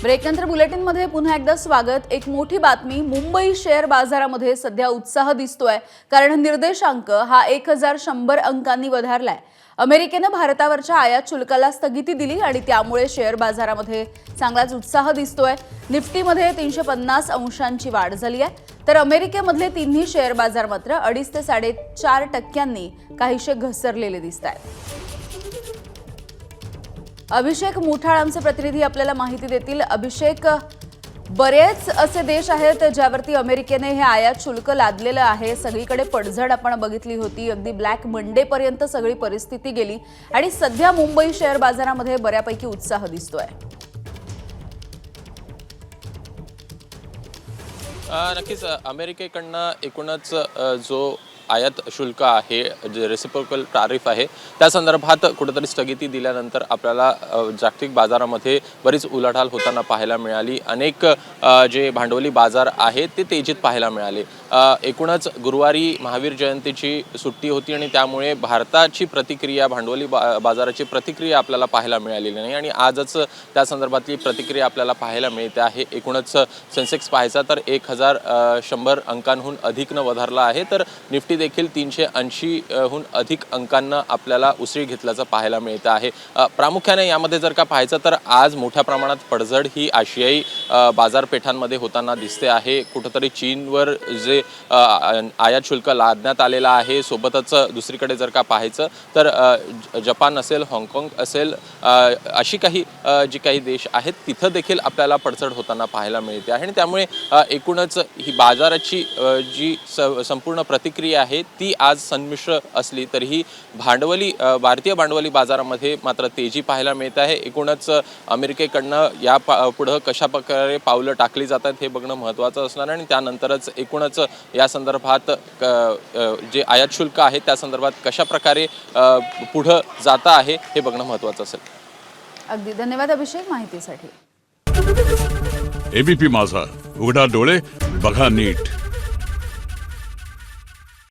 ब्रेकनंतर बुलेटिनमध्ये पुन्हा एकदा स्वागत। एक मोठी बातमी, मुंबई शेअर बाजारामध्ये सध्या उत्साह दिसतोय, कारण निर्देशांक हा 1100 अंकांनी वधारलाय। अमेरिकेने भारतावरच्या आयात शुल्काला स्थगिती दिली आणि त्यामुळे शेअर बाजारामध्ये चांगलाच उत्साह दिसतोय। निफ्टीमध्ये 350 अंशांची वाढ झाली आहे, तर अमेरिकेमधले तिन्ही शेअर बाजार मात्र 2.5 ते 4.5% काहीशे घसरलेले दिसतायत। अभिषेक मुठाळ आमचे प्रतिनिधी आपल्याला माहिती देतील। अभिषेक, बरेच असे देश आहेत ज्यावरती अमेरिकेने हे आयात शुल्क लादलेलं आहे। सगळीकडे पडझड आपण बघितली होती, अगदी ब्लॅक मंडे पर्यंत सगळी परिस्थिती गेली आणि सध्या मुंबई शेअर बाजारामध्ये बऱ्यापैकी उत्साह दिसतोय। नक्कीच अमेरिकेकडनं एकूणच जो आयात शुल्क आहे, जे रेसिप्रोकल टॅरिफ आहे, त्या संदर्भात कुठेतरी स्थगिती दिल्यानंतर आपल्याला जागतिक बाजारामध्ये बरीच उलाढाल होताना पाहायला मिळाली। अनेक जे भांडवली बाजार आहेत ते तेजीत पाहायला मिळाले। एकूणच गुरुवारी महावीर जयंतीची सुट्टी होती आणि त्यामुळे भारताची प्रतिक्रिया, भांडवली बाजाराची प्रतिक्रिया आपल्याला पाहायला मिळालेली नाही आणि आजच त्या संदर्भातली प्रतिक्रिया आपल्याला पाहायला मिळते आहे। एकूणच सेन्सेक्स पाहायचा तर 1100 अंकांहून अधिक वधारला आहे, तर निफ्टी देखील 380हून अधिक अंकांना आपल्याला उसळी घेतल्याचं पाहायला मिळतं आहे। प्रामुख्याने यामध्ये जर का पाहायचं तर आज मोठ्या प्रमाणात पडझड ही आशियाई बाजारपेठांमध्ये होताना दिसते आहे। कुठेतरी चीनवर जे आयात शुल्क लादण्यात आलेलं आहे, सोबतच दुसरीकडे जर का पाहायचं तर जपान असेल, हाँगकाँग असेल, अशी जी काही देश आहेत तिथं देखील आपल्याला पडझड होताना पाहायला मिळते आहे आणि त्यामुळे एकूणच ही बाजाराची जी संपूर्ण प्रतिक्रिया आहे ती आज संमिश्र असली तरीही भारतीय भांडवली बाजारामध्ये मात्र तेजी पाहायला मिळत आहे। एकूणच अमेरिकेकडनं या पुढे कशा प्रकारे पावलं टाकली जातात हे बघणं महत्त्वाचं असणार आणि त्यानंतरच एकूणच या संदर्भात जे आयात शुल्क आहे त्या संदर्भात कशा प्रकारे पुढे जाता आहे हे बघणं महत्त्वाचं असेल। अगदी धन्यवाद अभिषेक माहितीसाठी। एबीपी माझा, उघडा डोळे बघा नीट।